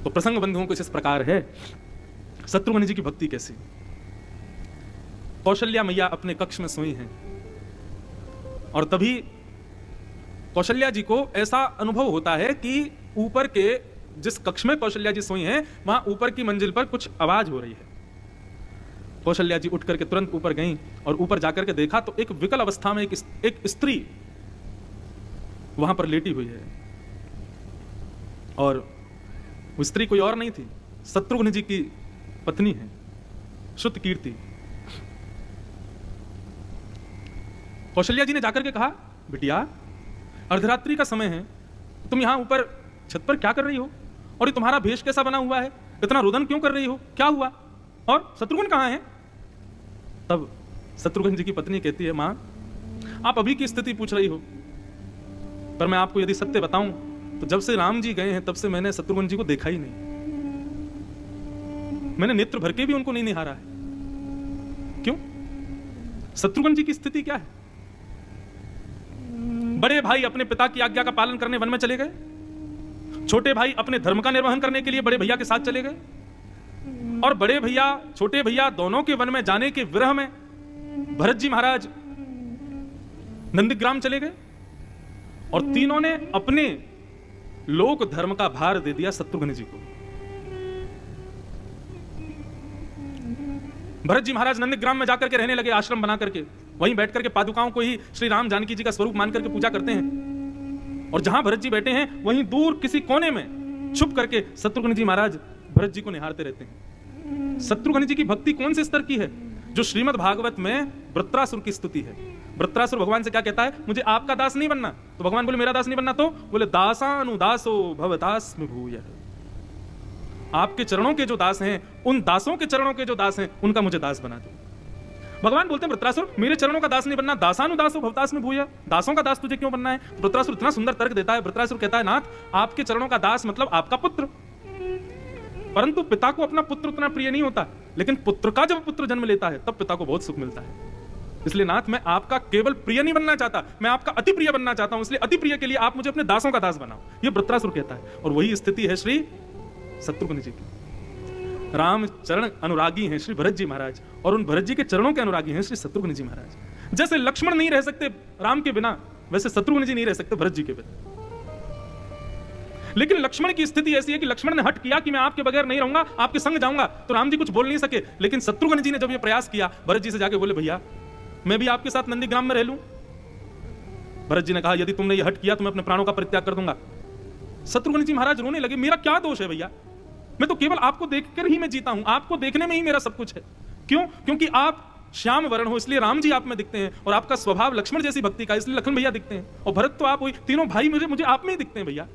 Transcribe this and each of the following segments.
तो प्रसंग बंधुओं कुछ इस प्रकार है। शत्रुघ्न जी की भक्ति कैसी। कौशल्या मैया अपने कक्ष में सोई हैं और तभी कौशल्या जी को ऐसा अनुभव होता है कि ऊपर के जिस कक्ष में कौशल्या जी सोई हैं वहां ऊपर की मंजिल पर कुछ आवाज हो रही है। कौशल्या जी उठ करके तुरंत ऊपर गईं और ऊपर जाकर के देखा तो एक विकल अवस्था में एक स्त्री वहां पर लेटी हुई है और वो स्त्री कोई और नहीं थी, शत्रुघ्न जी की पत्नी है श्रुतकीर्ति। कौशल्या जी ने जाकर के कहा, बिटिया अर्धरात्रि का समय है, तुम यहां ऊपर छत पर क्या कर रही हो और ये तुम्हारा भेष कैसा बना हुआ है, इतना रुदन क्यों कर रही हो, क्या हुआ और शत्रुघ्न कहां है। तब शत्रुघ्न जी की पत्नी कहती है, मां आप अभी की स्थिति पूछ रही हो, पर मैं आपको यदि सत्य बताऊं तो जब से राम जी गए हैं तब से मैंने शत्रुघ्न जी को देखा ही नहीं, मैंने नेत्र भर के भी उनको नहीं निहारा है। क्यों? शत्रुघ्न जी की स्थिति क्या है। बड़े भाई अपने पिता की आज्ञा का पालन करने वन में चले गए, छोटे भाई अपने धर्म का निर्वहन करने के लिए बड़े भैया के साथ चले गए और बड़े भैया छोटे भैया दोनों के वन में जाने के विरह में भरत जी महाराज नंदीग्राम चले गए और तीनों ने अपने लोक धर्म का भार दे दिया शत्रुघ्न जी को। भरत जी महाराज नंदीग्राम में जाकर के रहने लगे, आश्रम बना करके वहीं बैठ करके पादुकाओं को ही श्री राम जानकी जी का स्वरूप मान करके पूजा करते हैं और जहां भरत जी बैठे हैं वहीं दूर किसी कोने में छुप करके शत्रुघ्न जी महाराज भरत जी को निहारते रहते हैं। शत्रुघ्न जी की भक्ति कौन से स्तर की है, जो श्रीमद् भागवत में वृत्रासुर की स्तुति है। वृत्रासुर भगवान से क्या कहता है, मुझे आपका दास नहीं बनना, तो भगवान बोले मेरा दास नहीं बनना, तो बोले दासानुदासो भवदास्मि भूयः, आपके चरणों के जो दास हैं उन दासों के चरणों के जो दास हैं उनका मुझे दास बना दो। भगवान बोलते हैं वृत्रासुर मेरे चरणों का दास नहीं बनना, दासानुदासो भवदास्मि भूयः, दासों का दास तुझे क्यों बनना है। वृत्रासुर इतना सुंदर तर्क देता है। वृत्रासुर कहता है, नाथ आपके चरणों का दास मतलब आपका पुत्र, परंतु पिता को अपना पुत्र उतना प्रिय नहीं होता, लेकिन पुत्र का जब पुत्र जन्म लेता है तब पिता को बहुत सुख मिलता है। इसलिए नाथ मैं आपका केवल प्रिय नहीं बनना चाहता, मैं आपका अति प्रिय बनना चाहता हूं, इसलिए अति प्रिय के लिए आप मुझे अपने दासों का दास बनाओ। ये वृत्रासुर कहता है और वही स्थिति है श्री शत्रुघ्न जी की। राम चरण अनुरागी हैं श्री भरत जी महाराज और उन भरत जी के चरणों के अनुरागी हैं श्री शत्रुघ्न जी महाराज। जैसे लक्ष्मण नहीं रह सकते राम के बिना, वैसे शत्रुघ्न जी नहीं रह सकते भरत जी के बिना। लेकिन लक्ष्मण की स्थिति ऐसी है कि लक्ष्मण ने हट किया कि मैं आपके बगैर नहीं रहूंगा, आपके संग जाऊंगा, तो राम जी कुछ बोल नहीं सके। लेकिन शत्रुघ्न जी ने जब ये प्रयास किया, भरत जी से जाके बोले, भैया मैं भी आपके साथ नंदीग्राम में रह लूं। भरत जी ने कहा, यदि तुमने ये हट किया तो मैं अपने प्राणों का परित्याग कर दूंगा। शत्रुघ्न जी महाराज रोने लगे, मेरा क्या दोष है भैया, मैं तो केवल आपको देखकर ही मैं जीता हूं, आपको देखने में ही मेरा सब कुछ है। क्यों? क्योंकि आप श्याम वर्ण हो इसलिए राम जी आप में दिखते हैं और आपका स्वभाव लक्ष्मण जैसी भक्ति का इसलिए लक्ष्मण भैया दिखते हैं और भरत तो आप हुई, तीनों भाई मुझे आप में ही दिखते हैं भैया।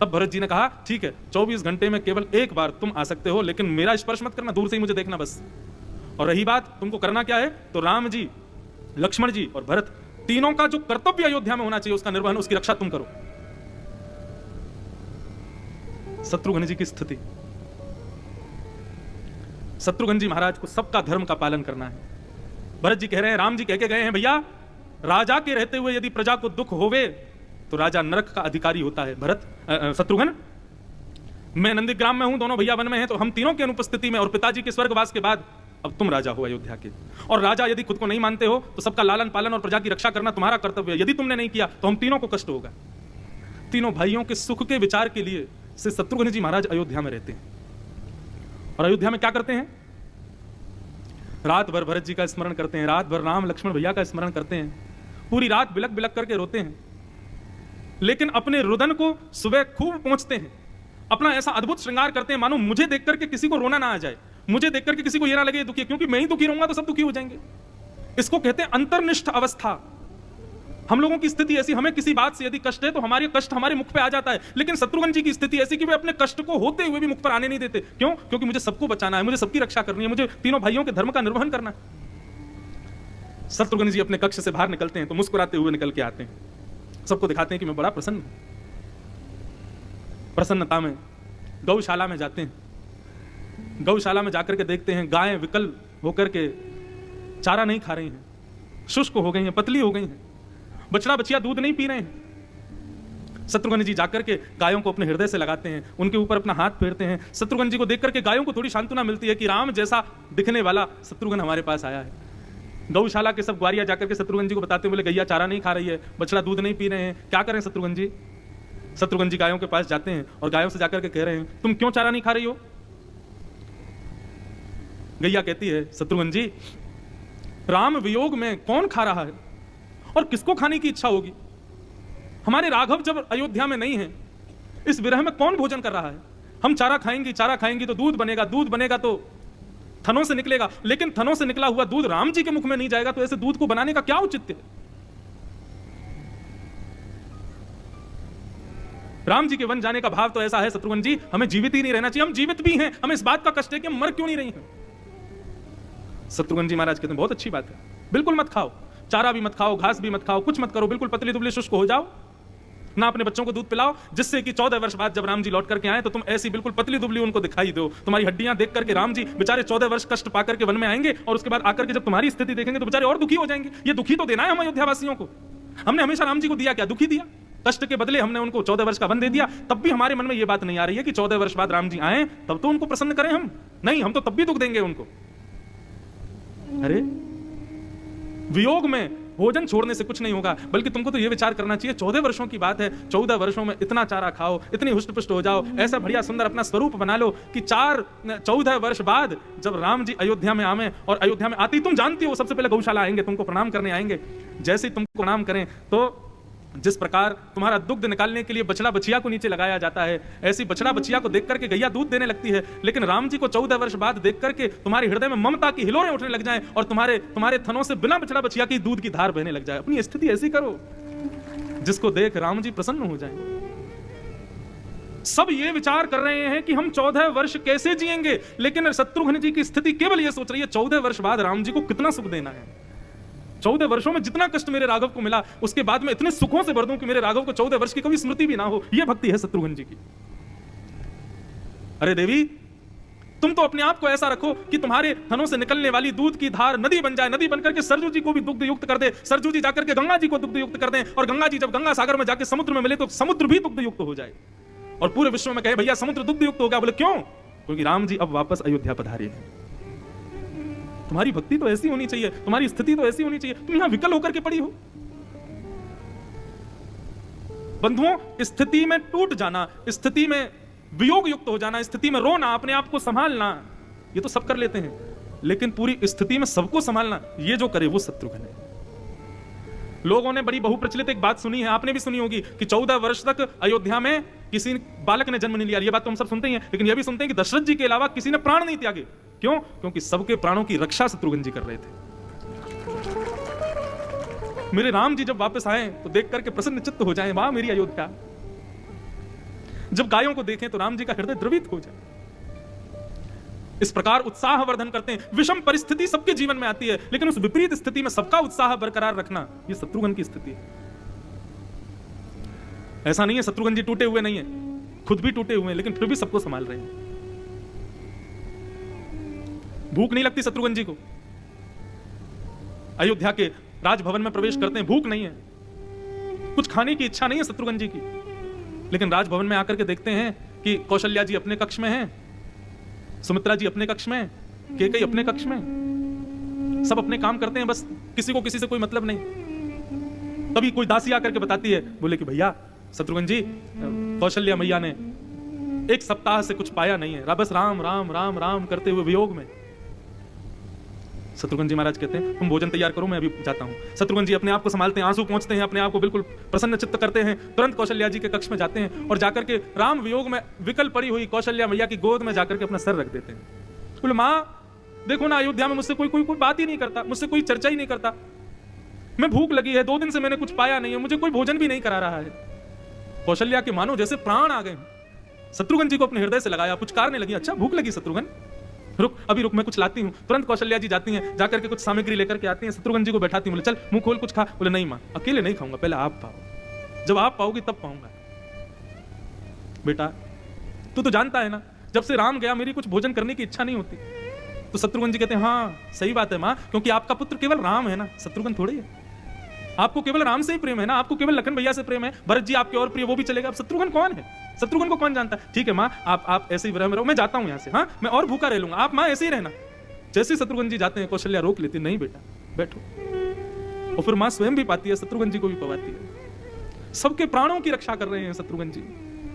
तब भरत जी ने कहा, ठीक है 24 घंटे में केवल एक बार तुम आ सकते हो, लेकिन मेरा स्पर्श मत करना, दूर से ही मुझे देखना बस। और रही बात तुमको करना क्या है, तो राम जी लक्ष्मण जी और भरत तीनों का जो कर्तव्य अयोध्या में होना चाहिए उसका निर्वहन, उसकी रक्षा तुम करो। शत्रुघ्न जी की स्थिति, शत्रुघ्न जी महाराज को सबका धर्म का पालन करना है। भरत जी कह रहे हैं, राम जी कह के गए हैं, भैया राजा के रहते हुए यदि प्रजा को दुख होवे तो राजा नरक का अधिकारी होता है। भरत शत्रुघ्न मैं नंदीग्राम में हूं, दोनों भैया वन में हैं, तो हम तीनों की अनुपस्थिति में और पिताजी के स्वर्गवास के बाद अब तुम राजा हो अयोध्या के, और राजा यदि खुद को नहीं मानते हो तो सबका लालन पालन और प्रजा की रक्षा करना तुम्हारा कर्तव्य है। यदि तुमने नहीं किया तो हम तीनों को कष्ट होगा। तीनों भाइयों के सुख के विचार के लिए से शत्रुघ्न जी महाराज अयोध्या में रहते हैं और अयोध्या में क्या करते हैं, रात भर भरत जी का स्मरण करते हैं, रात भर राम लक्ष्मण भैया का स्मरण करते हैं, पूरी रात बिलक बिलक करके रोते हैं, लेकिन अपने रुदन को सुबह खूब पहुंचते हैं, अपना ऐसा अद्भुत श्रृंगार करते हैं मानो मुझे देख करके किसी को रोना ना आ जाए, मुझे देख करके किसी को ये ना लगे दुखी, क्योंकि मैं ही दुखी रहूंगा तो सब दुखी हो जाएंगे। इसको कहते हैं अंतर्निष्ठ अवस्था। हम लोगों की स्थिति ऐसी, हमें किसी बात से यदि कष्ट है तो हमारे कष्ट हमारे मुख पे आ जाता है, लेकिन शत्रुघ्न जी की स्थिति ऐसी कि वे अपने कष्ट को होते हुए भी मुख पर आने नहीं देते। क्यों? क्योंकि मुझे सबको बचाना है, मुझे सबकी रक्षा करनी है, मुझे तीनों भाइयों के धर्म का निर्वहन करना है। शत्रुघ्न जी अपने कक्ष से बाहर निकलते हैं तो मुस्कुराते हुए निकल के आते हैं, सबको दिखाते हैं कि मैं बड़ा प्रसन्न हूं। प्रसन्नता में गौशाला में जाते हैं, गौशाला में जाकर के देखते हैं गायें विकल होकर के चारा नहीं खा रही हैं, शुष्क हो गई हैं, पतली हो गई हैं, बछड़ा बछिया दूध नहीं पी रहे हैं। शत्रुघ्न जी जाकर के गायों को अपने हृदय से लगाते हैं, उनके ऊपर अपना हाथ फेरते हैं। शत्रुघ्न जी को देख करके गायों को थोड़ी सांत्वना मिलती है कि राम जैसा दिखने वाला शत्रुघ्न हमारे पास आया है। गौशाला के सब ग्वारिया जाकर के शत्रुघ्न जी को बताते हैं, बोले गैया चारा नहीं खा रही है, बछड़ा दूध नहीं पी रहे हैं, क्या करें शत्रुघ्न जी? शत्रुघ्न जी गायों के पास जाते हैं और गायों से जाकर के कह रहे हैं, तुम क्यों चारा नहीं खा रही हो? गैया कहती है, शत्रुघ्न जी राम वियोग में कौन खा रहा है और किसको खाने की इच्छा होगी? हमारे राघव जब अयोध्या में नहीं है, इस विरह में कौन भोजन कर रहा है? हम चारा खाएंगे तो दूध बनेगा तो थनों से निकलेगा, लेकिन थनों से निकला हुआ दूध राम जी के मुख में नहीं जाएगा, तो ऐसे दूध को बनाने का क्या औचित्य है? राम जी के वन जाने का भाव तो ऐसा है शत्रुघ्न जी, हमें जीवित ही नहीं रहना चाहिए। हम जीवित भी हैं, हमें इस बात का कष्ट है कि हम मर क्यों नहीं रही हैं। शत्रुघ्न जी महाराज कहते हैं, बहुत अच्छी बात है, बिल्कुल मत खाओ, चारा भी मत खाओ, घास भी मत खाओ, कुछ मत करो, बिल्कुल पतली दुबली शुष्क हो जाओ, ना अपने बच्चों को दूध पिलाओ, जिससे कि 14 वर्ष बाद जब राम जी लौट करके आए तो तुम ऐसी बिल्कुल पतली दुबली उनको दिखाई दो। तुम्हारी हड्डियां देख करके राम जी बेचारे 14 वर्ष कष्ट पाकर के वन में आएंगे और उसके बाद आकर के जब तुम्हारी स्थिति देखेंगे तो बेचारे और दुखी हो जाएंगे। ये दुखी तो देना है हम अयोध्या वासियों को। हमने हमेशा राम जी को दिया क्या? दुखी दिया। कष्ट के बदले हमने उनको 14 वर्ष का वन दे दिया। तब भी हमारे मन में ये बात नहीं आ रही है कि 14 वर्ष बाद राम जी आए तब तो उनको प्रसन्न करें हम। नहीं, हम तो तब भी दुख देंगे उनको। अरे वियोग में भोजन छोड़ने से कुछ नहीं होगा, बल्कि तुमको तो यह विचार करना चाहिए 14 वर्षों की बात है, 14 वर्षों में इतना चारा खाओ, इतनी हुष्ट पुष्ट हो जाओ, ऐसा बढ़िया सुंदर अपना स्वरूप बना लो कि 14 वर्ष बाद जब राम जी अयोध्या में आवे और अयोध्या में आती, तुम जानती हो सबसे पहले गौशाला आएंगे, तुमको प्रणाम करने आएंगे। जैसे ही तुमको प्रणाम करें तो जिस प्रकार तुम्हारा दुग्ध निकालने के लिए बछड़ा बछिया को नीचे लगाया जाता है, ऐसी बछड़ा बछिया को देख करके गैया दूध देने लगती है। लेकिन राम जी को 14 वर्ष बाद देख करके तुम्हारे हृदय में ममता की हिलोरें उठने लग जाएं और तुम्हारे थनों से बिना बछड़ा बछिया की दूध की धार बहने लग जाए। अपनी स्थिति ऐसी करो जिसको देख राम जी प्रसन्न हो जाएं। सब ये विचार कर रहे हैं कि हम 14 वर्ष कैसे जिएंगे, लेकिन शत्रुघ्न जी की स्थिति केवल ये सोच रही है 14 वर्ष बाद राम जी को कितना सुख देना है। 14 वर्षों में जितना कष्ट मेरे राघव को मिला, उसके बाद मैं इतने सुखों से भर दूं कि मेरे राघव को 14 वर्ष की कभी स्मृति भी ना हो। यह भक्ति है शत्रुघ्न जी की। अरे देवी, तुम तो अपने आप को ऐसा रखो कि तुम्हारे थनों से निकलने वाली दूध की धार नदी बन जाए, नदी बनकर के सरजू जी को भी दुग्ध युक्त कर दे, सरजू जी जाकर के गंगा जी को दुग्ध युक्त कर दें, और गंगा जी जब गंगा सागर में जाके समुद्र में मिले तो समुद्र भी दुग्ध युक्त हो जाए और पूरे विश्व में कहे भैया समुद्र दुग्ध युक्त हो गया। बोले क्यों? क्योंकि राम जी अब वापस अयोध्या पधारे हैं। तुम्हारी भक्ति तो ऐसी होनी चाहिए, तुम्हारी स्थिति तो ऐसी होनी चाहिए। तुम यहां विकल होकर के पड़ी हो। बंधुओं, स्थिति में टूट जाना, स्थिति में वियोग युक्त हो जाना, स्थिति में रोना, अपने आप को संभालना, ये तो सब कर लेते हैं, लेकिन पूरी स्थिति में सबको संभालना, ये जो करे वो शत्रुघ्न है। लोगों ने बड़ी बहुप्रचलित एक बात सुनी है, आपने भी सुनी होगी कि 14 वर्ष तक अयोध्या में किसी बालक ने जन्म नहीं लिया। ये बात तो हम सब सुनते ही हैं, लेकिन यह भी सुनते हैं कि दशरथ जी के अलावा किसी ने प्राण नहीं त्यागे। क्यों? क्योंकि सबके प्राणों की रक्षा शत्रुघ्न जी कर रहे थे। मेरे राम जी जब वापस आए तो देख करके प्रसन्न चित्त हो जाएं, वाह मेरी अयोध्या। जब गायों को देखें तो राम जी का हृदय द्रवित हो जाए। इस प्रकार उत्साह वर्धन करते हैं। विषम परिस्थिति सबके जीवन में आती है, लेकिन उस विपरीत स्थिति में सबका उत्साह बरकरार रखना, यह शत्रुघ्न की स्थिति है। ऐसा नहीं है शत्रुघ्न जी टूटे हुए नहीं है, खुद भी टूटे हुए हैं, लेकिन फिर भी सबको संभाल रहे हैं। भूख नहीं लगती शत्रुघ्न जी को। अयोध्या के राजभवन में प्रवेश करते हैं, भूख नहीं है, कुछ खाने की इच्छा नहीं है शत्रुघ्न जी की, लेकिन राजभवन में आकर के देखते हैं कि कौशल्या जी अपने कक्ष में हैं, सुमित्रा जी अपने कक्ष में, कैकेयी अपने कक्ष में, सब अपने काम करते हैं, बस किसी को किसी से कोई मतलब नहीं। तभी कोई दासी आकर के बताती है, बोले कि भैया शत्रुघ्न जी, कौशल्या मैया ने 1 सप्ताह से कुछ पाया नहीं है, बस राम राम राम राम करते हुए वियोग में। शत्रुघ्न जी महाराज कहते हैं तुम भोजन तैयार करो, मैं अभी जाता हूं। शत्रुघ्न जी अपने आप को संभालते हैं, आंसू पहुंचते हैं, अपने आप को बिल्कुल प्रसन्न चित्त करते हैं, तुरंत कौशल्या जी के कक्ष में जाते हैं और जाकर के राम वियोग में विकल पड़ी हुई कौशल्या मैया की गोद में जाकर के अपना सर रख देते हैं। बोले मां देखो ना, अयोध्या में मुझसे कोई बात ही नहीं करता, मुझसे कोई चर्चा ही नहीं करता, मैं भूख लगी है, 2 दिन से मैंने कुछ पाया नहीं है, मुझे कोई भोजन भी नहीं करा रहा है। कौशल्या के मानो जैसे प्राण आ गए। शत्रुघ्न जी को अपने हृदय से लगाया, पुचकारने लगी, अच्छा भूख लगी शत्रुघ्न, रुक अभी रुक, मैं कुछ लाती हूँ। तुरंत कौशल्या जी जाती हैं, जाकर के कुछ सामग्री लेकर के आती हैं, शत्रुघ्न जी को बैठाती हूँ, बोले चल मुंह खोल कुछ खा। बोले नहीं माँ, अकेले नहीं खाऊंगा, पहले आप पाओ, जब आप पाओगी तब पाऊंगा। बेटा तू तो जानता है ना, जब से राम गया मेरी कुछ भोजन करने की इच्छा नहीं होती। तो शत्रुघ्न जी कहते हैं हाँ सही बात है माँ, क्योंकि आपका पुत्र केवल राम है ना, शत्रुघ्न थोड़ी है। आपको केवल राम से ही प्रेम है ना, आपको केवल लखन भैया से प्रेम है, भरत जी आपके और प्रिय, वो भी चलेगा। अब शत्रुघ्न कौन है? शत्रुघ्न को कौन जानता है? ठीक है माँ, आप ऐसे ही विरह में रहो, मैं जाता हूं यहां से, हाँ मैं और भूखा रह लूंगा, आप माँ ऐसे ही रहना। जैसे शत्रुघ्न जी जाते हैं, कौशल्या रोक लेती, नहीं बेटा बैठो। और फिर माँ स्वयं भी पाती है, शत्रुघ्न जी को भी पवाती है। सबके प्राणों की रक्षा कर रहे हैं शत्रुघ्न जी,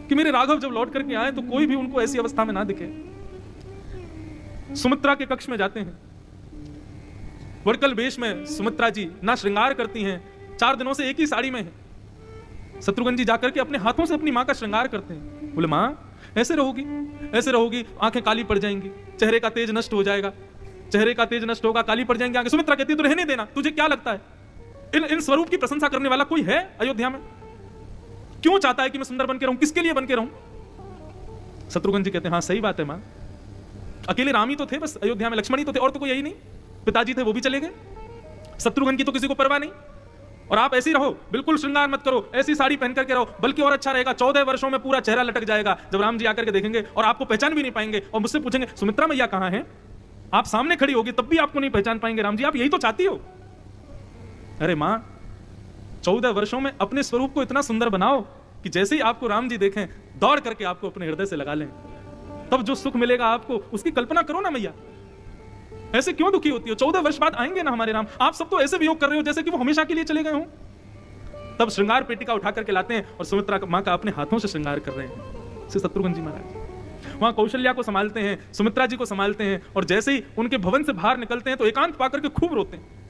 कि मेरे राघव जब लौट करके आए तो कोई भी उनको ऐसी अवस्था में ना दिखे। सुमित्रा के कक्ष में जाते हैं, वर्कल वेश में सुमित्रा जी ना श्रृंगार करती हैं, 4 दिनों से एक ही साड़ी में है। शत्रुघ्न जी जाकर के अपने हाथों से अपनी मां का श्रृंगार करते हैं। बोले मां ऐसे रहोगी, ऐसे रहोगी, आंखें काली पड़ जाएंगी, चेहरे का तेज नष्ट हो जाएगा, चेहरे का तेज नष्ट होगा, काली पड़ जाएंगी आंखें। सुमित्रा कहती है तो रहने देना, तुझे क्या लगता है इन स्वरूप की प्रशंसा करने वाला कोई है अयोध्या में? क्यों चाहता है कि मैं सुंदर बन के रहूं, किसके लिए बन के रहूं? शत्रुघ्न जी कहते हैं हाँ सही बात है मां, अकेले राम ही तो थे बस अयोध्या में, लक्ष्मण ही तो थे, और तो कोई यही नहीं, पिताजी थे वो भी चले गए, शत्रुघ्न की तो किसी को परवाह नहीं। और आप ऐसे ही रहो, बिल्कुल श्रृंगार मत करो, ऐसी साड़ी पहन करके रहो, बल्कि और अच्छा रहेगा, 14 वर्षों में पूरा चेहरा लटक जाएगा जब राम जी आकर के देखेंगे और आपको पहचान भी नहीं पाएंगे, और मुझसे पूछेंगे सुमित्रा मैया कहां है, आप सामने खड़ी होगी तब भी आपको नहीं पहचान पाएंगे, राम जी आप यही तो चाहती हो। अरे मां 14 वर्षों में अपने स्वरूप को इतना सुंदर बनाओ कि जैसे ही आपको राम जी देखें दौड़ करके आपको अपने हृदय से लगा लें, तब जो सुख मिलेगा आपको उसकी कल्पना करो ना मैया। ऐसे क्यों दुखी होती हो? 14 वर्ष बाद आएंगे ना हमारे राम, आप सब तो ऐसे वियोग कर रहे हो जैसे कि वो हमेशा के लिए चले गए हों। तब श्रृंगार पेटिका उठा करके लाते हैं और सुमित्रा मां का अपने हाथों से श्रृंगार कर रहे हैं श्री शत्रुघ्न जी महाराज। वहां कौशल्या को संभालते हैं, सुमित्रा जी को संभालते हैं, और जैसे ही उनके भवन से बाहर निकलते हैं तो एकांत पाकर के खूब रोते हैं।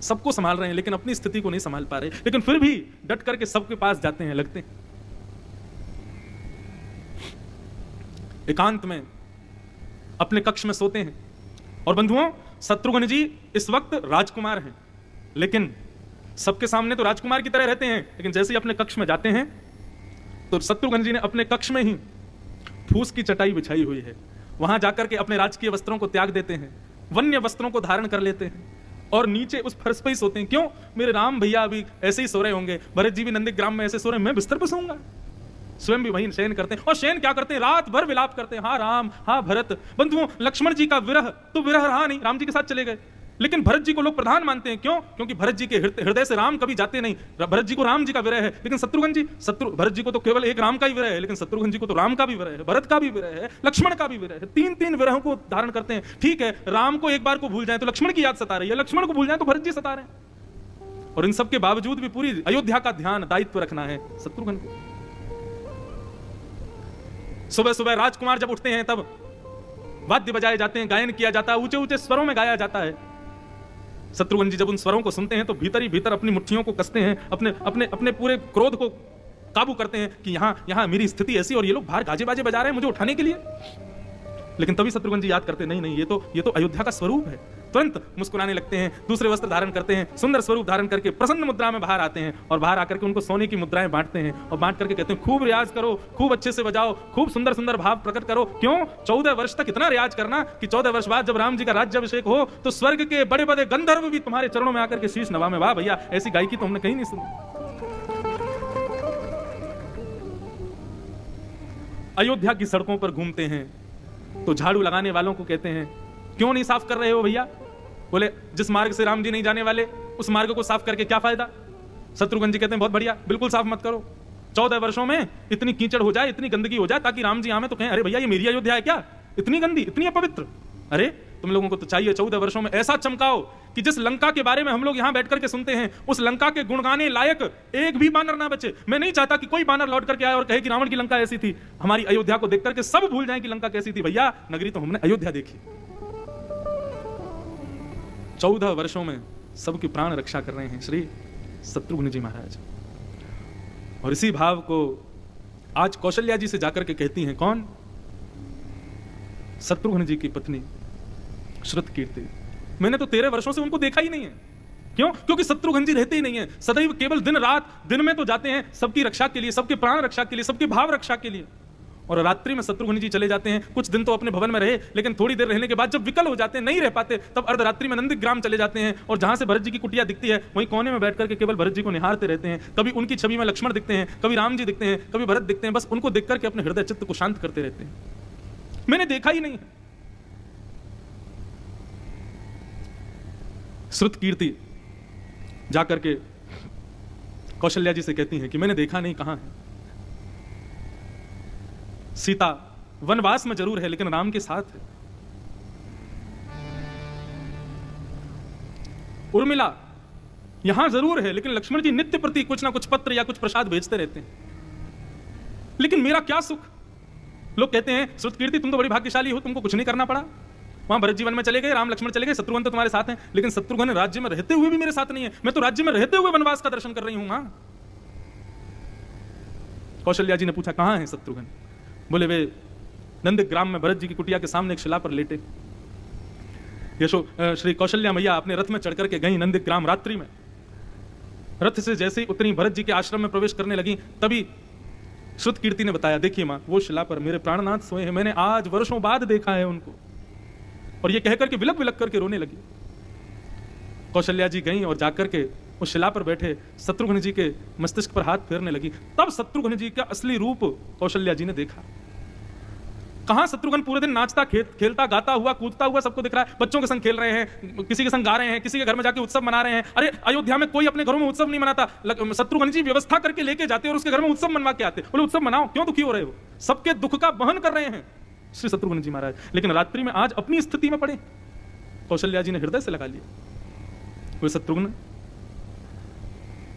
सबको संभाल रहे हैं लेकिन अपनी स्थिति को नहीं संभाल पा रहे, लेकिन फिर भी डट करके सबके पास जाते हैं, लगते हैं। एकांत में अपने कक्ष में सोते हैं। और बंधुओं शत्रुघ्न जी इस वक्त राजकुमार हैं, लेकिन सबके सामने तो राजकुमार की तरह रहते हैं, लेकिन जैसे ही अपने कक्ष में जाते हैं तो शत्रुघ्न जी ने अपने कक्ष में ही फूस की चटाई बिछाई हुई है, वहां जाकर के अपने राजकीय वस्त्रों को त्याग देते हैं, वन्य वस्त्रों को धारण कर लेते हैं और नीचे उस फर्श पे ही सोते हैं। क्यों? मेरे राम भैया अभी ऐसे ही सो रहे होंगे, भरत जी भी नंदीग्राम में ऐसे सो रहे हैं, मैं बिस्तर पर सोऊंगा। स्वयं भी वहीं शयन करते हैं, और शयन क्या करते हैं, रात भर विलाप करते हैं, हाँ राम हाँ भरत। बंधुओं लक्ष्मण जी का विरह तो विरह रहा नहीं, राम जी के साथ चले गए, लेकिन भरत जी को लोग प्रधान मानते हैं। क्यों? क्योंकि भरत जी के हृदय से राम कभी जाते नहीं, भरत जी को राम जी का विरह है। लेकिन शत्रुघ्न जी, भरत जी को तो केवल एक राम का ही विरह है, लेकिन शत्रुघ्न जी को तो राम का भी विरह है, भरत का भी विरह है, लक्ष्मण का भी विरह है। 3-3 विरहों को धारण करते हैं। ठीक है, राम को एक बार को भूल जाए तो लक्ष्मण की याद सता रही है, लक्ष्मण को भूल जाए तो भरत जी सता रहे हैं। और इन सब के बावजूद भी पूरी अयोध्या का ध्यान दायित्व रखना है शत्रुघ्न को। सुबह सुबह राजकुमार जब उठते हैं तब वाद्य बजाए जाते हैं, गायन किया जाता है, ऊंचे ऊंचे स्वरों में गाया जाता है। शत्रुघ्न जी जब उन स्वरों को सुनते हैं तो भीतर ही भीतर अपनी मुट्ठियों को कसते हैं, अपने अपने अपने पूरे क्रोध को काबू करते हैं कि यहाँ मेरी स्थिति ऐसी और ये लोग बाहर गाजे बाजे बजा रहे हैं मुझे उठाने के लिए। लेकिन तभी शत्रुघ्न जी याद करते नहीं ये तो अयोध्या का स्वरूप है। तुरंत मुस्कुराने लगते हैं, दूसरे वस्त्र धारण करते हैं, सुंदर स्वरूप धारण करके प्रसन्न मुद्रा में बाहर आते हैं और बाहर आकर के उनको सोने की मुद्राएं बांटते हैं और बांट करके कहते हैं खूब रियाज करो, खूब अच्छे से बजाओ, खूब सुंदर सुंदर भाव प्रकट करो। क्यों? 14 वर्ष तक इतना रियाज करना कि 14 वर्ष बाद जब राम जी का राज्याभिषेक हो तो स्वर्ग के बड़े बड़े गंधर्व भी तुम्हारे चरणों में आकर के शीश नवाएं। वाह भैया, ऐसी गायकी तो हमने कहीं नहीं सुनी। अयोध्या की सड़कों पर घूमते हैं तो झाड़ू लगाने वालों को कहते हैं क्यों नहीं साफ कर रहे हो भैया? बोले जिस मार्ग से राम जी नहीं जाने वाले उस मार्ग को साफ करके क्या फायदा? शत्रुघ्न जी कहते हैं बहुत बढ़िया, बिल्कुल साफ मत करो। 14 वर्षों में इतनी कीचड़ हो जाए, इतनी गंदगी हो जाए ताकि राम जी आवे तो कहें अरे भैया ये मेरी अयोध्या है क्या? इतनी गंदी, इतनी अपवित्र। अरे तुम लोगों को तो चाहिए 14 वर्षों में ऐसा चमकाओ कि जिस लंका के बारे में हम लोग यहां बैठ करके सुनते हैं उस लंका के गुण गाने लायक एक भी बानर ना बचे। मैं नहीं चाहता कि कोई बानर लौट करके आए और कहे कि रावण की लंका ऐसी थी। हमारी अयोध्या को देख करके सब भूल जाएं कि लंका कैसी थी। भैया नगरी तो हमने अयोध्या देखी। 14 वर्षों में सबकी प्राण रक्षा कर रहे हैं श्री शत्रुघ्न जी महाराज। और इसी भाव को आज कौशल्या जी से जाकर के कहती हैं कौन? शत्रुघ्न जी की पत्नी श्रुतकीर्ति। मैंने तो 13 वर्षों से उनको देखा ही नहीं है। क्यों? क्योंकि शत्रुघ्न जी रहते ही नहीं है, सदैव केवल दिन रात, दिन में तो जाते हैं सबकी रक्षा के लिए, सबके प्राण रक्षा के लिए, सबके भाव रक्षा के लिए, और रात्रि में शत्रुघ्न जी चले जाते हैं। कुछ दिन तो अपने भवन में रहे, लेकिन थोड़ी देर रहने के बाद जब विकल हो जाते हैं, नहीं रह पाते, तब अर्धरात्रि में नंदीग्राम चले जाते हैं और जहां से भरत जी की कुटिया दिखती है वहीं कोने में बैठ करके केवल भरत जी को निहारते रहते हैं। कभी उनकी छवि में लक्ष्मण दिखते हैं, कभी राम जी दिखते हैं, कभी भरत दिखते हैं, बस उनको देख करके अपने हृदय चित्त को शांत करते रहते हैं। मैंने देखा ही नहीं है। श्रुतकीर्ति जाकर के कौशल्या जी से कहती हैं कि मैंने देखा नहीं कहां है सीता, वनवास में जरूर है लेकिन राम के साथ है। उर्मिला यहां जरूर है लेकिन लक्ष्मण जी नित्य प्रति कुछ ना कुछ पत्र या कुछ प्रसाद भेजते रहते हैं, लेकिन मेरा क्या सुख। लोग कहते हैं श्रुतकीर्ति तुम तो बड़ी भाग्यशाली हो, तुमको कुछ नहीं करना पड़ा। वहां भरत जीवन में चले गए, राम लक्ष्मण चले गए, शत्रुघ्न तो तुम्हारे साथ हैं, लेकिन शत्रुघ्न राज्य में रहते हुए भी मेरे साथ नहीं है। मैं तो राज्य में रहते हुए वनवास का दर्शन कर रही हूं। मां कौशल्या जी ने पूछा कहां है शत्रुघ्न? बोले वे नंदग्राम में भरत जी की कुटिया के सामने एक शिला पर लेटे। श्री कौशल्या मैया अपने रथ में चढ़ करके गई नंदग्राम। रात्रि में रथ से जैसे ही उतरी, भरत जी के आश्रम में प्रवेश करने लगी, तभी श्रुतकीर्ति ने बताया देखिए मां, वो शिला पर मेरे प्राणनाथ सोए हैं, मैंने आज वर्षों बाद देखा है उनको। और ये कहकर के विलक विलक करके रोने लगी। कौशल्या जी गईं और जाकर के उस शिला पर बैठे शत्रुघ्न जी के मस्तिष्क पर हाथ फेरने लगी। तब शत्रुघ्न जी का असली रूप कौशल्या जी ने देखा। कहां शत्रुघ्न पूरे दिन नाचता खेलता गाता हुआ कूदता हुआ सबको दिख रहा है, बच्चों के संग खेल रहे हैं, किसी के संग गा रहे हैं, किसी के घर में जाके उत्सव मना रहे हैं। अरे अयोध्या में कोई अपने घरों में उत्सव नहीं मनाता, शत्रुघ्न जी व्यवस्था करके लेके जाते और उसके घर में उत्सव मनवा के आते। बोले उत्सव मनाओ, क्यों दुखी हो रहे हो? सबके दुख का वहन कर रहे हैं श्री शत्रुघ्न जी महाराज। लेकिन रात्रि में आज अपनी स्थिति में पड़े। कौशल्या जी ने हृदय से लगा लिया, वो शत्रुघ्न,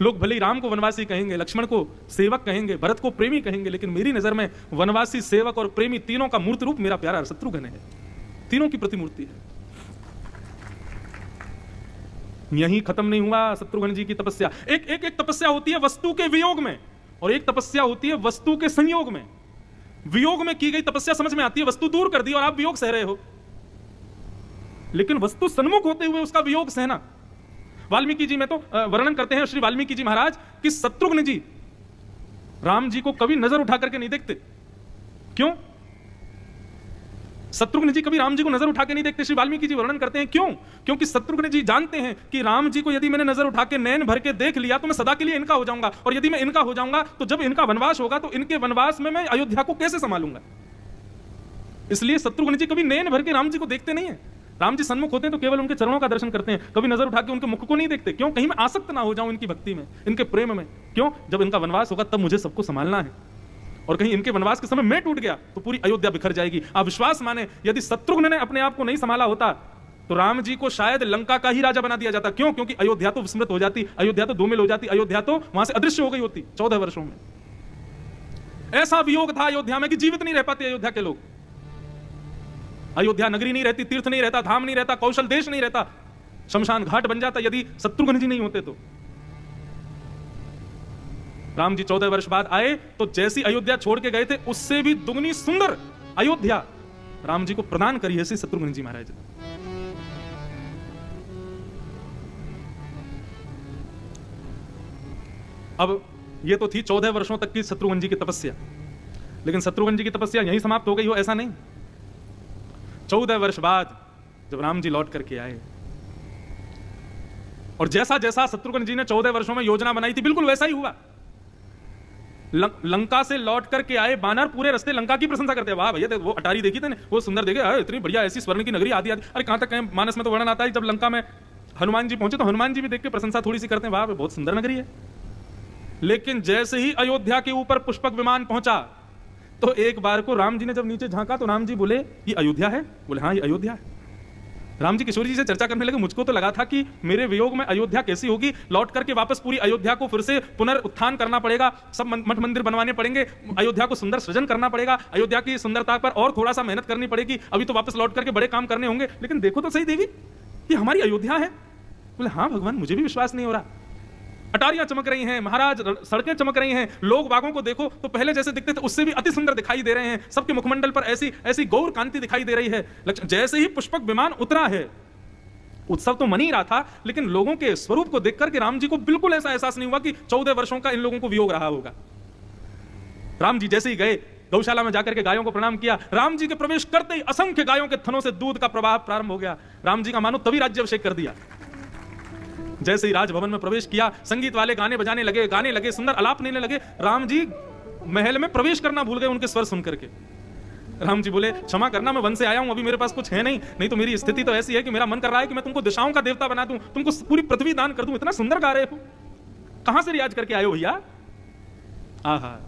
लोग भले ही राम को वनवासी कहेंगे, लक्ष्मण को सेवक कहेंगे, भरत को प्रेमी कहेंगे, लेकिन मेरी नजर में वनवासी, सेवक और प्रेमी तीनों का मूर्त रूप मेरा प्यारा शत्रुघ्न है। तीनों की प्रतिमूर्ति है। यही खत्म नहीं हुआ शत्रुघ्न जी की तपस्या। एक तपस्या होती है वस्तु के वियोग में और एक तपस्या होती है वस्तु के संयोग में। वियोग में की गई तपस्या समझ में आती है, वस्तु दूर कर दी और आप वियोग सह रहे हो, लेकिन वस्तु सन्मुख होते हुए उसका वियोग सहना। वाल्मीकि जी में तो वर्णन करते हैं श्री वाल्मीकि जी महाराज कि शत्रुघ्न जी राम जी को कभी नजर उठा करके नहीं देखते। क्यों? शत्रुघ्न जी कभी राम जी को नजर उठा के नहीं देखते। श्री वाल्मीकि जी वर्णन करते हैं क्यों? क्योंकि शत्रुघ्न जी जानते हैं कि राम जी को यदि मैंने नजर उठा के नैन भर के देख लिया तो मैं सदा के लिए इनका हो जाऊंगा, और यदि मैं इनका हो जाऊंगा तो जब इनका वनवास होगा तो इनके वनवास में मैं अयोध्या को कैसे संभालूंगा। इसलिए शत्रुघ्न जी कभी नैन भर के राम जी को देखते नहीं है। राम जी सन्मुख होते हैं तो केवल उनके चरणों का दर्शन करते हैं, कभी नजर उठा के उनके मुख को नहीं देखते। क्यों? कहीं मैं आसक्त ना हो जाऊं इनकी भक्ति में, इनके प्रेम में। क्यों? जब इनका वनवास होगा तब मुझे सबको संभालना है, और कहीं इनके वनवास के समय मैं टूट गया तो पूरी अयोध्या बिखर जाएगी। आप विश्वास माने, यदि शत्रुघ्न ने अपने आप को नहीं संभाला होता तो राम जी को शायद लंका का ही राजा बना दिया जाता। क्यों? क्योंकि अयोध्या तो विस्मृत हो जाती, अयोध्या तो धूमिल हो जाती, अयोध्या तो वहां से अदृश्य हो गई होती 14 वर्षों में। ऐसा वियोग था अयोध्या में कि जीवित नहीं रह पाते अयोध्या के लोग। अयोध्या नगरी नहीं रहती, तीर्थ नहीं रहता, धाम नहीं रहता, कौशल देश नहीं रहता, शमशान घाट बन जाता यदि शत्रुघ्न जी नहीं होते तो। राम जी 14 वर्ष बाद आए तो जैसी अयोध्या छोड़ के गए थे उससे भी दुगनी सुंदर अयोध्या राम जी को प्रदान करी है श्री शत्रुघ्न जी महाराज। अब ये तो थी 14 वर्षों तक की शत्रुघ्न जी की तपस्या, लेकिन शत्रुघ्न जी की तपस्या यहीं समाप्त हो गई हो ऐसा नहीं। 14 वर्ष बाद जब राम जी लौट करके आए और जैसा जैसा शत्रुघ्न जी ने 14 वर्षों में योजना बनाई थी बिल्कुल वैसा ही हुआ। लंका से लौट करके आए, बानर पूरे रास्ते लंका की प्रशंसा करते हैं, वाह भैया वो अटारी देखी थे, वो सुंदर देखे, इतनी बढ़िया ऐसी स्वर्ण की नगरी आदि आदि। अरे कहां तक कहें, मानस में तो वर्णन आता है जब लंका में हनुमान जी पहुंचे तो हनुमान जी भी देख के प्रशंसा थोड़ी सी करते हैं, वाह बहुत सुंदर नगरी है। लेकिन जैसे ही अयोध्या के ऊपर पुष्पक विमान पहुंचा तो एक बार को राम जी ने जब नीचे झांका तो राम जी बोले ये अयोध्या है? बोले हाँ ये अयोध्या है। राम जी किशोरी जी से चर्चा करने लगे, मुझको तो लगा था कि मेरे वियोग में अयोध्या कैसी होगी, लौट करके वापस पूरी अयोध्या को फिर से पुनरुत्थान करना पड़ेगा, सब मठ मंदिर बनवाने पड़ेंगे, अयोध्या को सुंदर सृजन करना पड़ेगा, अयोध्या की सुंदरता पर और थोड़ा सा मेहनत करनी पड़ेगी, अभी तो वापस लौट करके बड़े काम करने होंगे। लेकिन देखो तो सही देवी, ये हमारी अयोध्या है। बोले हाँ भगवान, मुझे भी विश्वास नहीं हो रहा। अटारियां चमक रही हैं महाराज, सड़कें चमक रही हैं, लोग बागों को देखो तो पहले जैसे दिखते थे उससे भी अति सुंदर दिखाई दे रहे हैं, सबके मुखमंडल पर ऐसी ऐसी गौर कांति दिखाई दे रही है। जैसे ही पुष्पक विमान उतरा है, उत्सव तो मन ही रहा था, लेकिन लोगों के स्वरूप को देखकर के राम जी को बिल्कुल ऐसा एहसास नहीं हुआ कि 14 वर्षों का इन लोगों को वियोग रहा होगा। राम जी जैसे ही गए, गौशाला में जाकर के गायों को प्रणाम किया, राम जी के प्रवेश करते ही असंख्य गायों के थनों से दूध का प्रवाह प्रारंभ हो गया। राम जी का मानो तभी राज्याभिषेक कर दिया। जैसे ही राजभवन में प्रवेश किया, संगीत वाले गाने बजाने लगे, गाने लगे, सुंदर आलाप लेने लगे। राम जी महल में प्रवेश करना भूल गए उनके स्वर सुन करके। राम जी बोले क्षमा करना, मैं वन से आया हूं, अभी मेरे पास कुछ है नहीं तो मेरी स्थिति तो ऐसी है कि मेरा मन कर रहा है कि मैं तुमको दिशाओं का देवता बना दूं, तुमको पूरी पृथ्वी दान कर दूं। इतना सुंदर गा रहे हो, कहां से रियाज करके आए हो भैया? आहा।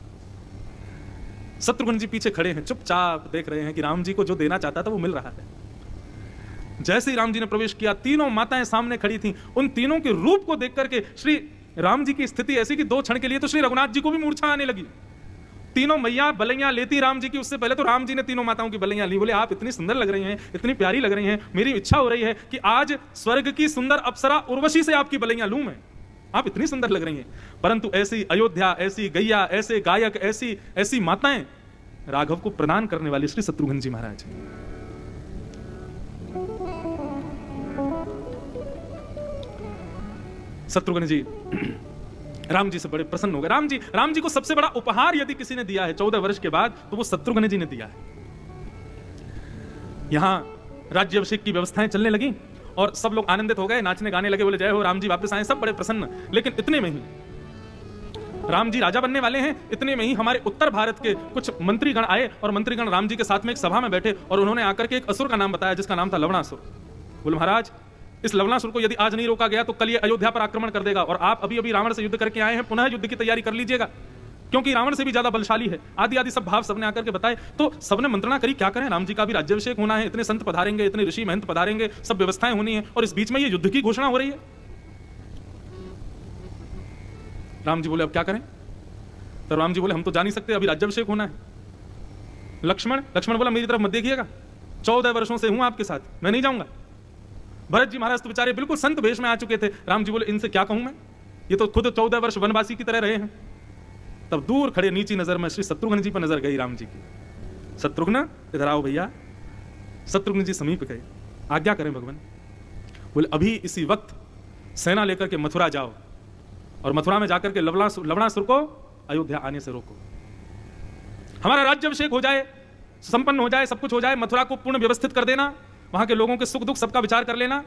शत्रुघ्न जी पीछे खड़े हैं, चुपचाप देख रहे हैं कि राम जी को जो देना चाहता था वो मिल रहा है। जैसे ही राम जी ने प्रवेश किया, तीनों माताएं सामने खड़ी थीं। उन तीनों के रूप को देख करके श्री राम जी की स्थिति ऐसी कि 2 क्षण के लिए तो श्री रघुनाथ जी को भी मूर्छा आने लगी। तीनों मैया बलैया लेती राम जी की, उससे पहले तो राम जी ने तीनों माताओं की बलैया ली। बोले आप इतनी सुंदर लग रही हैं, इतनी प्यारी लग रही हैं, मेरी इच्छा हो रही है कि आज स्वर्ग की सुंदर अप्सरा उर्वशी से आपकी बलैया लूं मैं, आप इतनी सुंदर लग रही हैं। परंतु ऐसी अयोध्या, ऐसी गैया, ऐसे गायक, ऐसी माताएं राघव को प्रदान करने वाले श्री शत्रुघ्न जी महाराज। शत्रुघ्न जी राम जी से बड़े प्रसन्न हो गए। राम जी को सबसे बड़ा उपहार यदि किसी ने दिया है 14 वर्ष के बाद, तो वो शत्रुघ्न जी ने दिया है। यहां राज्याभिषेक की व्यवस्थाएं चलने लगी और सब लोग आनंदित हो गए, नाचने गाने लगे, बोले जय हो राम जी वापस आए, सब बड़े प्रसन्न। लेकिन इतने में ही राम जी राजा बनने वाले हैं, इतने में ही हमारे उत्तर भारत के कुछ मंत्रीगण आए और मंत्रीगण राम जी के साथ में एक सभा में बैठे और उन्होंने आकर के एक असुर का नाम बताया जिसका नाम था लवणासुर। बोले महाराज, इस लवणासुर को यदि आज नहीं रोका गया तो कल ये अयोध्या पर आक्रमण कर देगा, और आप अभी अभी रावण से युद्ध करके आए हैं, पुनः युद्ध की तैयारी कर लीजिएगा, क्योंकि रावण से भी ज्यादा बलशाली है। आदि सब भाव सबने आकर के बताए। तो सबने मंत्रणा करी, क्या करें, राम जी का भी राज्याभिषेक होना है, इतने संत पधारेंगे, इतने ऋषि महंत पधारेंगे, सब व्यवस्थाएं होनी है, और इस बीच में ये युद्ध की घोषणा हो रही है। राम जी बोले अब क्या करें? तो राम जी बोले हम तो जा नहीं सकते, अभी राज्याभिषेक होना है। लक्ष्मण बोला मेरी तरफ मत देखिएगा, 14 वर्षों से हूं आपके साथ, मैं नहीं जाऊंगा। भरत जी महाराज तो बेचारे बिल्कुल संत वेश में आ चुके थे। राम जी बोले इनसे क्या कहूं मैं, ये तो खुद 14 वर्ष वनवासी की तरह रहे हैं। तब दूर खड़े नीची नजर में श्री शत्रुघ्न जी पर नजर गई राम जी की। शत्रुघ्न इधर आओ भैया। शत्रुघ्न जी समीप गए, आज्ञा करें भगवान। बोले अभी इसी वक्त सेना लेकर के मथुरा जाओ और मथुरा में जाकर के लवणासुर को अयोध्या आने से रोको, हमारा राज्याभिषेक हो जाए, संपन्न हो जाए, सब कुछ हो जाए, मथुरा को पूर्ण व्यवस्थित कर देना, वहां के लोगों के सुख दुख सबका विचार कर लेना,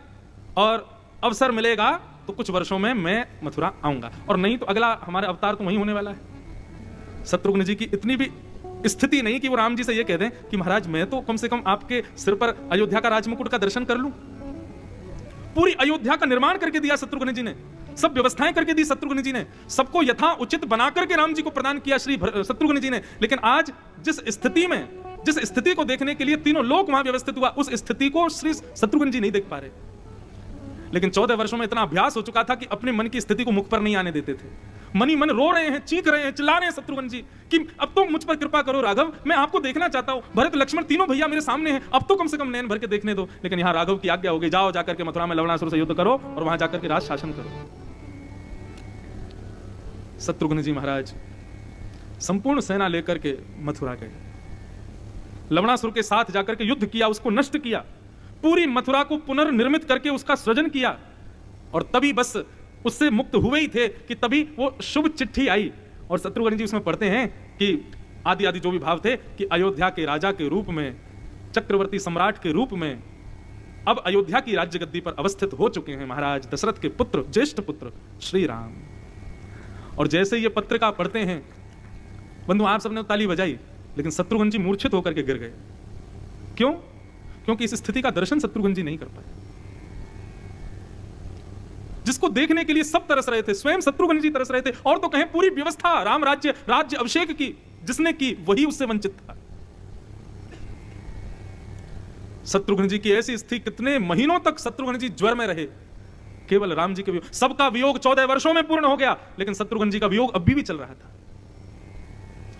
और अवसर मिलेगा तो कुछ वर्षों में मैं मथुरा आऊंगा, और नहीं तो अगला हमारा अवतार तो वहीं होने वाला है। शत्रुघ्न जी की इतनी भी स्थिति नहीं कि वो राम जी से ये कह दें कि महाराज मैं तो कम से कम आपके सिर पर अयोध्या का राजमुकुट का दर्शन कर लूं। पूरी अयोध्या का निर्माण करके दिया शत्रुघ्न जी ने, सब व्यवस्थाएं करके दी शत्रुघ्न जी ने, सबको यथा उचित बना करके राम जी को प्रदान किया श्री शत्रुघ्न जी ने। लेकिन आज जिस स्थिति को देखने के लिए तीनों लोक वहां व्यवस्थित हुआ, उस स्थिति को श्री शत्रुघ्न जी नहीं देख पा रहे। लेकिन 14 वर्षों में इतना अभ्यास हो चुका था कि अपने मन की स्थिति को मुख पर नहीं आने देते थे। मनी मन रो रहे हैं, चीख रहे हैं, चिल्ला रहे हैं शत्रुघ्न जी कि अब तो मुझ पर कृपा करो राघव, मैं आपको देखना चाहता हूं। भरत लक्ष्मण तीनों भैया मेरे सामने हैं, अब तो कम से कम नैन भर के देखने दो। लेकिन यहां राघव की आज्ञा हो गई, जाओ जाकर के मथुरा में लवणासुर से युद्ध करो और वहां जाकर के राज शासन करो। शत्रुघ्न जी महाराज संपूर्ण सेना लेकर के मथुरा गए, लवणासुर के साथ जाकर के युद्ध किया, उसको नष्ट किया, पूरी मथुरा को पुनर्निर्मित करके उसका सृजन किया। और तभी बस उससे मुक्त हुए ही थे कि तभी वो शुभ चिट्ठी आई, और शत्रुघ्न जी उसमें पढ़ते हैं कि आदि जो भी भाव थे कि अयोध्या के राजा के रूप में, चक्रवर्ती सम्राट के रूप में अब अयोध्या की राज्य गद्दी पर अवस्थित हो चुके हैं महाराज दशरथ के पुत्र, ज्येष्ठ पुत्र श्री राम। और जैसे ये पत्रिका पढ़ते हैं बंधु, आप सबने ताली बजाई, लेकिन शत्रुघ्न जी मूर्छित होकर के गिर गए। क्यों? क्योंकि इस स्थिति का दर्शन शत्रुघ्न जी नहीं कर पाए, जिसको देखने के लिए सब तरस रहे थे, स्वयं शत्रुघ्न जी तरस रहे थे। और तो कहें पूरी व्यवस्था राम राज्य अभिषेक की जिसने की, वही उससे वंचित था। शत्रुघ्न जी की ऐसी स्थिति, कितने महीनों तक शत्रुघ्न जी ज्वर में रहे, केवल राम जी के वियोग। सबका वियोग 14 वर्षों में पूर्ण हो गया, लेकिन शत्रुघ्न जी का वियोग अभी भी चल रहा था।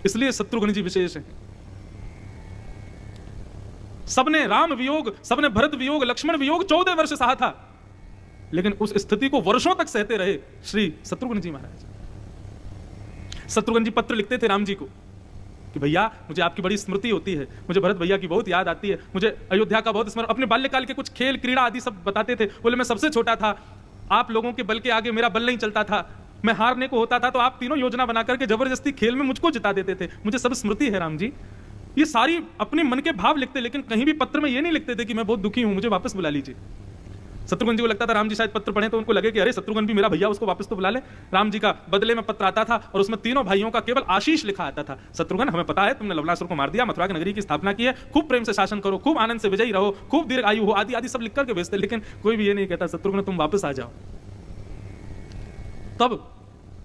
इसलिए शत्रुघ्न जी विशेष हैं। सबने राम वियोग, सबने भरत वियोग, लक्ष्मण वियोग 14 वर्ष सहा था, लेकिन उस स्थिति को वर्षों तक सहते रहे श्री शत्रुघ्न जी महाराज। शत्रुघ्न जी पत्र लिखते थे राम जी को कि भैया मुझे आपकी बड़ी स्मृति होती है, मुझे भरत भैया की बहुत याद आती है, मुझे अयोध्या का बहुत स्मरण। अपने बाल्यकाल के कुछ खेल क्रीड़ा आदि सब बताते थे। बोले मैं सबसे छोटा था, आप लोगों के बल के आगे मेरा बल नहीं चलता था, मैं हारने को होता था तो आप तीनों योजना बना करके जबरदस्ती खेल में मुझको जिता देते थे। मुझे सब स्मृति है राम जी। ये सारी अपने मन के भाव लिखते, लेकिन कहीं भी पत्र में ये नहीं लिखते थे कि मैं बहुत दुखी हूं, मुझे वापस बुला लीजिए। शत्रुघ्न जी को लगता था राम जी शायद पत्र पढ़े, तो उनको लगे कि अरे शत्रुघ्न भी मेरा भैया, उसको वापस तो बुला ले। राम जी का बदले में पत्र आता था और उसमें तीनों भाइयों का केवल आशीष लिखा आता था। शत्रुघ्न, हमें पता है तुमने लवलासुर को मार दिया, मथुरा की नगरी की स्थापना की है, खूब प्रेम से शासन करो, खूब आनंद से विजयी रहो, खूब दीर्घ आयु हो, आदि आदि सब लिख करके भेजते, लेकिन कोई भी ये नहीं कहता शत्रुघ्न तुम वापस आ जाओ। तब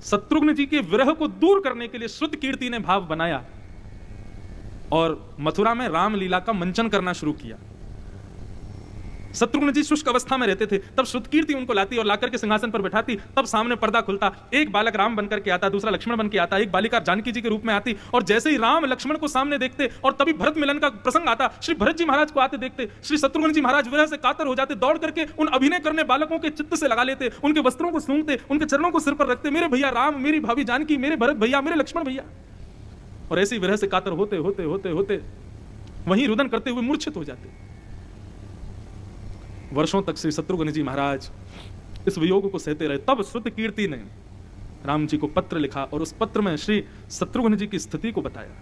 शत्रुघ्न जी के विरह को दूर करने के लिए श्रुत कीर्ति ने भाव बनाया और मथुरा में रामलीला का मंचन करना शुरू किया। शत्रुघ्न जी शुष्क अवस्था में रहते थे, तब श्रुतकीर्ति उनको लाती और लाकर के सिंहासन पर बैठाती, तब सामने पर्दा खुलता, एक बालक राम बनकर के आता, दूसरा लक्ष्मण बन के आता, एक बालिका जानकी जी के रूप में आती, और जैसे ही राम लक्ष्मण को सामने देखते और तभी भरत मिलन का प्रसंग आता, श्री भरत जी महाराज को आते देखते, श्री शत्रुघ्न जी महाराज विरह से कातर हो जाते, दौड़ करके उन अभिनय करने बालकों के चित्त से लगा लेते, उनके वस्त्रों को सूंघते, उनके चरणों को सिर पर रखते, मेरे भैया राम, मेरी भाभी जानकी, मेरे भरत भैया, मेरे लक्ष्मण भैया। और ऐसी विरह से कातर होते होते होते होते वहीं रुदन करते हुए मूर्छित हो जाते। वर्षों तक श्री शत्रुघ्न जी महाराज इस वियोग को सहते रहे। तब श्रुत कीर्ति ने राम जी को पत्र लिखा और उस पत्र में श्री शत्रुघ्न जी की स्थिति को बताया।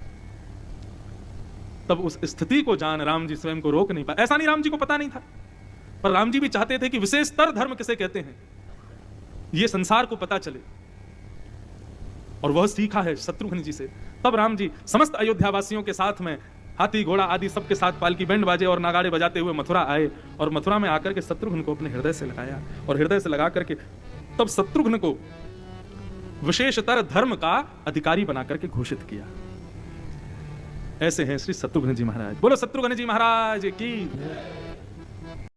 तब उस स्थिति को जान राम जी स्वयं को रोक नहीं पाए। ऐसा नहीं राम जी को पता नहीं था, पर राम जी भी चाहते थे कि विशेषतर धर्म किसे कहते हैं ये संसार को पता चले, और वह सीखा है शत्रुघ्न जी से। तब राम जी समस्त अयोध्यावासियों के साथ में हाथी घोड़ा आदि सबके साथ पालकी बैंड बाजे और नगाड़े बजाते हुए मथुरा आए, और मथुरा में आकर के शत्रुघ्न को अपने हृदय से लगाया, और हृदय से लगा करके तब शत्रुघ्न को विशेषतर धर्म का अधिकारी बनाकर के घोषित किया। ऐसे हैं श्री शत्रुघ्न जी महाराज। बोलो शत्रुघ्न जी महाराज की।